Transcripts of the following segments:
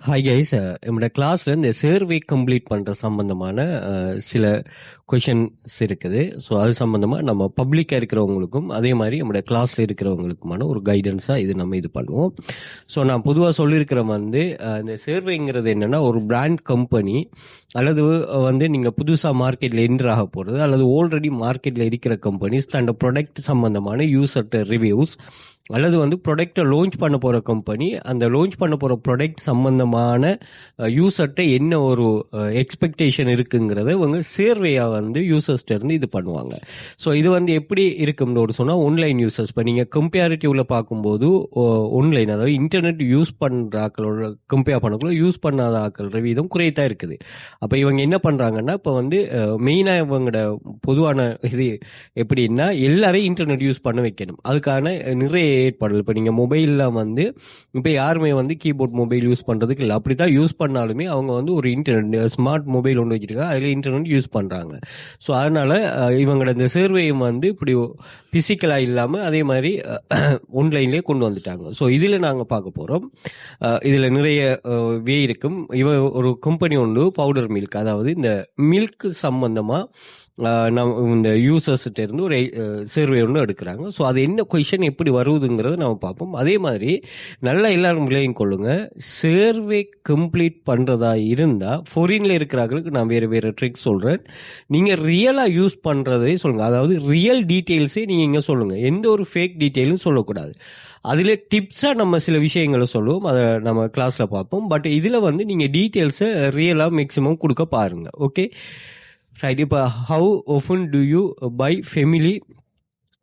Hi guys, நம்மளோட கிளாஸ்ல இந்த சர்வே கம்ப்ளீட் பண்ற சம்பந்தமான சில கொஷின்ஸ் இருக்குது. ஸோ அது சம்பந்தமா நம்ம பப்ளிக்கா இருக்கிறவங்களுக்கும் அதே மாதிரி நம்மளோட கிளாஸ்ல இருக்கிறவங்களுக்குமான ஒரு கைடன்ஸா இது நம்ம இது பண்ணுவோம். ஸோ நான் பொதுவாக சொல்லியிருக்கிற வந்து இந்த சர்வேங்கிறது என்னன்னா, ஒரு பிராண்ட் கம்பெனி அல்லது வந்து நீங்க புதுசா மார்க்கெட்ல என்டர் ஆக போறது அல்லது ஆல்ரெடி மார்க்கெட்ல இருக்கிற கம்பெனிஸ் தன்னோட ப்ராடக்ட் சம்பந்தமான யூசர் ரிவ்யூஸ் அல்லது வந்து ப்ராடக்டை லான்ச் பண்ண போகிற கம்பெனி அந்த லான்ச் பண்ண போகிற ப்ராடக்ட் சம்பந்தமான யூசர்கிட்ட என்ன ஒரு எக்ஸ்பெக்டேஷன் இருக்குங்கிறத இவங்க சேர்வையாக வந்து யூசர்ஸ்ட இருந்து இது பண்ணுவாங்க. ஸோ இது வந்து எப்படி இருக்கும்னு ஒரு சொன்னால், ஆன்லைன் யூசர்ஸ் இப்போ நீங்கள் கம்பேரிட்டிவ்ல பார்க்கும்போது ஆன்லைன் அதாவது இன்டர்நெட் யூஸ் பண்ணுற ஆக்களோட கம்பேர் பண்ணக்குள்ள யூஸ் பண்ணாத ஆக்கள் வீதம் குறையத்தான் இருக்குது. அப்போ இவங்க என்ன பண்ணுறாங்கன்னா, இப்போ வந்து மெயினாக இவங்களோட பொதுவான இது எப்படின்னா, எல்லாரையும் இன்டர்நெட் யூஸ் பண்ண வைக்கணும். அதுக்கான நிறைய ஏற்பாடுகள். இப்போ நீங்கள் மொபைலில் வந்து இப்போ யாருமே வந்து கீபோர்ட் மொபைல் யூஸ் பண்ணுறதுக்கு இல்லை. அப்படி தான் யூஸ் பண்ணாலுமே அவங்க வந்து ஒரு இன்டர்நெட் ஸ்மார்ட் மொபைல் ஒன்று வச்சுருக்காங்க, அதில் இன்டர்நெட் யூஸ் பண்ணுறாங்க. ஸோ அதனால் இவங்களோட இந்த சர்வேயும் வந்து இப்படி ஃபிசிக்கலாக இல்லாமல் அதே மாதிரி ஆன்லைன்லேயே கொண்டு வந்துட்டாங்க. ஸோ இதில் நாங்கள் பார்க்க போகிறோம். இதில் நிறைய வே இருக்கும். ஒரு கம்பெனி ஒன்று பவுடர் மில்க், அதாவது இந்த மில்க் சம்பந்தமாக நம்ம இந்த யூசர்ஸ்கிட்ட இருந்து ஒரு சர்வே ஒன்று எடுக்கிறாங்க. ஸோ அது என்ன கொஷின் எப்படி வருதுங்கிறத நம்ம பார்ப்போம். அதே மாதிரி நல்லா எல்லாரும் விளையும் கொள்ளுங்க, சர்வே கம்ப்ளீட் பண்ணுறதா இருந்தால் ஃபாரினில் இருக்கிறவங்களுக்கு நான் வேறு வேறு ட்ரிக் சொல்கிறேன். நீங்கள் ரியலாக யூஸ் பண்ணுறதே சொல்லுங்கள். அதாவது ரியல் டீட்டெயில்ஸே நீங்கள் இங்கே சொல்லுங்கள், எந்த ஒரு ஃபேக் டீட்டெயிலும் சொல்லக்கூடாது. அதில் டிப்ஸாக நம்ம சில விஷயங்களை சொல்லுவோம், அதை நம்ம கிளாஸில் பார்ப்போம். பட் இதில் வந்து நீங்கள் டீட்டெயில்ஸை ரியலாக மேக்ஸிமம் கொடுக்க பாருங்கள். Okay right. இப்போ how often do you buy family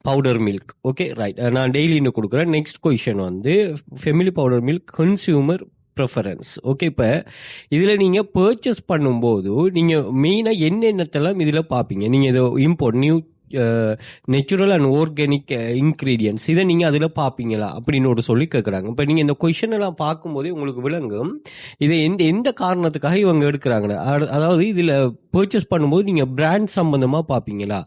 powder milk? Okay right, நான் டெய்லி இன்னும் கொடுக்குறேன். நெக்ஸ்ட் கொஷின் வந்து family powder milk consumer preference. Okay, இப்போ இதில் நீங்கள் பர்ச்சேஸ் பண்ணும்போது நீங்கள் மெயினாக என்னென்னத்தெல்லாம் இதில் பார்ப்பீங்க. நீங்கள் இதை import new natural and organic ingredients இதை நீங்கள் அதில் பார்ப்பீங்களா அப்படின்னு ஒரு சொல்லி கேட்குறாங்க. இப்போ நீங்கள் இந்த கொஷின் எல்லாம் பார்க்கும்போதே உங்களுக்கு விளங்கும் இதை எந்த காரணத்துக்காக இவங்க எடுக்கிறாங்க. அதாவது இதில் பர்ச்சேஸ் பண்ணும்போது நீங்கள் பிராண்ட் சம்பந்தமாக பார்ப்பீங்களா,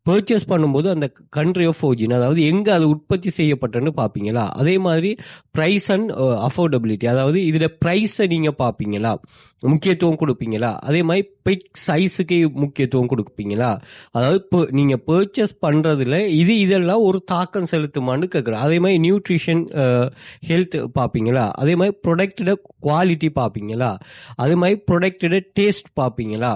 பர்ச்சேஸ் பண்ணும்போது அந்த கண்ட்ரி ஆஃப் ஒரிஜின் அதாவது எங்கே அது உற்பத்தி செய்யப்பட்டன்னு பார்ப்பீங்களா, அதே மாதிரி ப்ரைஸ் அண்ட் அஃபோர்டபிலிட்டி அதாவது இதில் ப்ரைஸை நீங்கள் பார்ப்பீங்களா, முக்கியத்துவம் கொடுப்பீங்களா, அதே மாதிரி பிக் சைஸுக்கு முக்கியத்துவம் கொடுப்பீங்களா, அதாவது இப்போ நீங்கள் பர்ச்சேஸ் பண்ணுறதுல இதெல்லாம் ஒரு தாக்கம் செலுத்துமான்னு கேட்குறேன். அதே மாதிரி நியூட்ரிஷன் ஹெல்த் பார்ப்பீங்களா, அதே மாதிரி ப்ரொடக்டோட குவாலிட்டி பார்ப்பீங்களா, அதே மாதிரி ப்ரொடக்டோட டேஸ்ட் பார்ப்பீங்களா,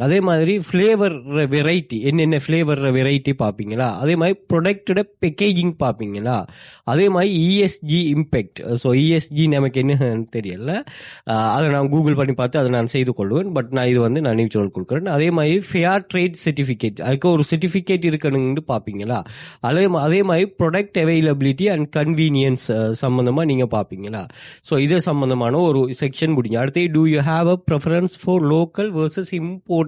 அதே மாதிரி ஃப்ளேவர் வெரைட்டி என்னென்ன ஃப்ளேவர் வெரைட்டி பார்ப்பீங்களா, அதே மாதிரி ப்ரொடக்டோட பேக்கேஜிங் பார்ப்பீங்களா, அதே மாதிரி இஎஸ்ஜி இம்பேக்ட். ஸோ இஎஸ்ஜி நமக்கு என்னன்னு தெரியல, அதை நான் கூகுள் பண்ணி பார்த்து அதை நான் செய்து கொள்வேன். பட் நான் இது வந்து நான் நியூட்ரல் கொடுக்குறேன். அதே மாதிரி ஃபேர் ட்ரேட் சர்டிஃபிகேட், அதுக்கு ஒரு சர்டிஃபிகேட் இருக்கணும்னு பார்ப்பீங்களா, அதே மாதிரி ப்ராடக்ட் அவைலபிலிட்டி அண்ட் கன்வீனியன்ஸ் சம்பந்தமாக நீங்கள் பார்ப்பீங்களா. ஸோ இது சம்பந்தமான ஒரு செக்ஷன் முடிஞ்சு அடுத்து do you have a preference for local versus import.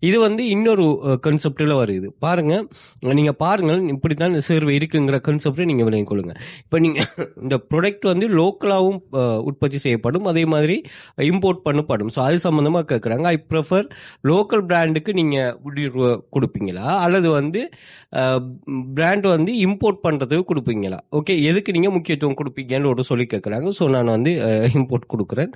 இது வந்து இன்னொரு கான்செப்ட்ல வருது பாருங்க. நீங்க பாருங்க, இப்படித்தான் சர்வே இருக்குங்கிற கான்செப்டை நீங்க விளங்கிக் கொள்ளுங்க. இப்ப நீங்க இந்த ப்ராடக்ட் வந்து லோக்கலாவும் உற்பத்தி செய்யப்படும், அதே மாதிரி இம்போர்ட் பண்ணப்படும். ஸோ அது சம்பந்தமா கேட்குறாங்க. ஐ ப்ரிஃபர் லோக்கல் பிராண்டுக்கு நீங்க கொடுப்பீங்களா அல்லது வந்து பிராண்ட் வந்து இம்போர்ட் பண்றதுக்கு கொடுப்பீங்களா? ஓகே, எதுக்கு நீங்க முக்கியத்துவம் கொடுப்பீங்கன்னு ஒரு சொல்லி கேட்குறாங்க. ஸோ நான் வந்து இம்போர்ட் கொடுக்குறேன்,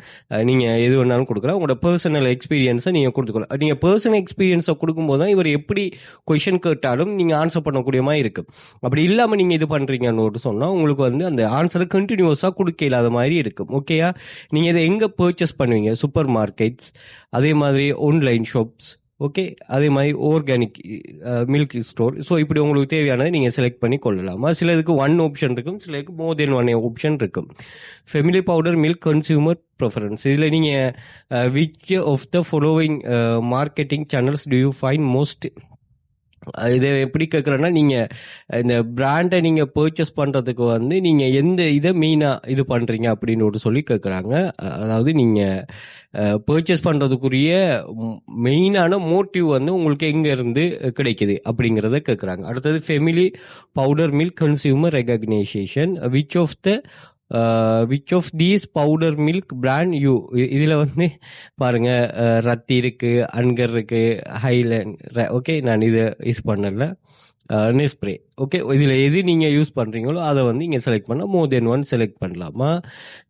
நீங்க எது வேணாலும் கொடுக்குறேன். உங்களோட பர்சனல் எக்ஸ்பீரியன்ஸை நீங்க கொடுத்துக்கலாம். நீங்க பர்சனல் எக்ஸ்பீரியன்ஸை கொடுக்கும்போது தான் இவர் எப்படி கொஷின் கேட்டாலும் நீங்க ஆன்சர் பண்ணக்கூடிய மாதிரி இருக்கு. அப்படி இல்லாம நீங்க இது பண்றீங்கன்னு சொன்னா உங்களுக்கு வந்து அந்த ஆன்சரை கண்டினியூஸா கொடுக்க இல்லாத மாதிரி இருக்கும். ஓகேயா, நீங்க இதை எங்க பர்ச்சேஸ் பண்ணுவீங்க? சூப்பர் மார்க்கெட்ஸ், அதே மாதிரி ஆன்லைன் ஷாப்ஸ், ஓகே, அதே மாதிரி ஆர்கானிக் மில்க் ஸ்டோர். ஸோ இப்படி உங்களுக்கு தேவையானதை நீங்கள் செலக்ட் பண்ணி கொள்ளலாமா. சிலதுக்கு ஒன் ஆப்ஷன் இருக்கும், சிலருக்கு மோர் தென் ஒன் ஆப்ஷன் இருக்கும். Family powder milk consumer preference, இதில் நீங்கள் which of the following marketing channels do you find most. இதை எப்படி கேட்குறேன்னா, நீங்கள் இந்த பிராண்டை நீங்கள் பர்ச்சேஸ் பண்ணுறதுக்கு வந்து நீங்கள் எந்த இதை மெயினாக இது பண்ணுறீங்க அப்படின்னு ஒரு சொல்லி கேட்குறாங்க. அதாவது நீங்கள் பர்ச்சேஸ் பண்ணுறதுக்குரிய மெயினான மோட்டிவ் வந்து உங்களுக்கு எங்கேருந்து கிடைக்குது அப்படிங்கிறத கேட்குறாங்க. அடுத்தது family powder milk consumer recognition, which of these powder milk brand you. இதில் வந்து பாருங்க, ரத்தி இருக்கு, அன்கர் இருக்கு, ஹைலேண்ட். ஓகே, நான் இதை யூஸ் பண்ணல. நெஸ்ப்ரே. ஓகே. இதில் எது நீங்கள் யூஸ் பண்ணுறீங்களோ அதை வந்து இங்கே செலக்ட் பண்ணால் மோர் தென் ஒன் செலக்ட் பண்ணலாமா.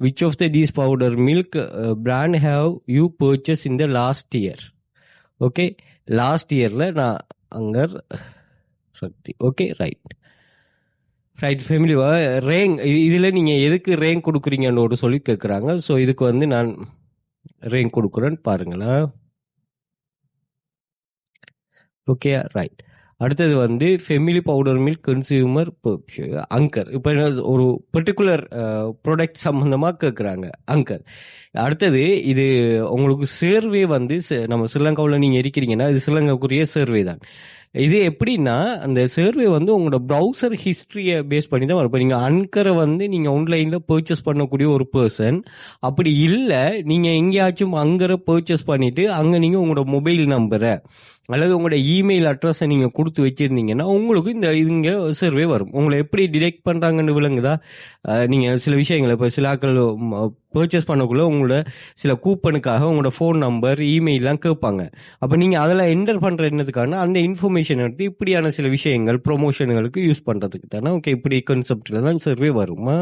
Which of the these powder milk brand have you purchase in the last year. Okay, last இயரில் நான் Anchor Sakthi. Okay, right family rank. இதில் நீங்கள் எதுக்கு ரேங்க் கொடுக்குறீங்கன்னு ஒரு சொல்லி கேட்குறாங்க. ஸோ இதுக்கு வந்து நான் ரேங்க் கொடுக்குறேன்னு பாருங்களேன். Okay, right. அடுத்தது வந்து family powder milk consumer anchor. இப்போ ஒரு பர்டிகுலர் ப்ராடக்ட் சம்மந்தமாக கேட்குறாங்க, அங்கர். அடுத்தது இது உங்களுக்கு சர்வே வந்து நம்ம ஸ்ரீலங்காவில் நீங்கள் இருக்கிறீங்கன்னா இது ஸ்ரீலங்காவுக்குரிய சர்வே தான். இது எப்படின்னா அந்த சர்வே வந்து உங்களோட ப்ரௌசர் ஹிஸ்ட்ரியை பேஸ் பண்ணி தான் வரும். இப்போ நீங்கள் அன்கரை வந்து நீங்கள் ஆன்லைனில் பர்ச்சேஸ் பண்ணக்கூடிய ஒரு பர்சன், அப்படி இல்லை நீங்கள் எங்கேயாச்சும் அங்கரை பர்ச்சேஸ் பண்ணிவிட்டு அங்கே நீங்கள் உங்களோட மொபைல் நம்பரை அல்லது உங்களோட இமெயில் அட்ரஸை நீங்கள் கொடுத்து வச்சுருந்தீங்கன்னா உங்களுக்கு இந்த இங்கே சர்வே வரும். உங்களை எப்படி டிடெக்ட் பண்ணுறாங்கன்னு விளங்குதா? நீங்கள் சில விஷயங்கள் இப்போ சில ஆட்கள் பர்ச்சேஸ் பண்ணக்குள்ள உங்களோட சில கூப்பனுக்காக உங்களோட ஃபோன் நம்பர் இமெயிலாம் கேட்பாங்க. அப்போ நீங்கள் அதெல்லாம் என்டர் பண்ணுற என்னதுக்கான அந்த இன்ஃபர்மேஷன் எடுத்து இப்படியான சில விஷயங்கள் ப்ரொமோஷன்களுக்கு யூஸ் பண்ணுறதுக்கு தானே. ஓகே, இப்படி கான்செப்டில் தான் சர்வே வருமா?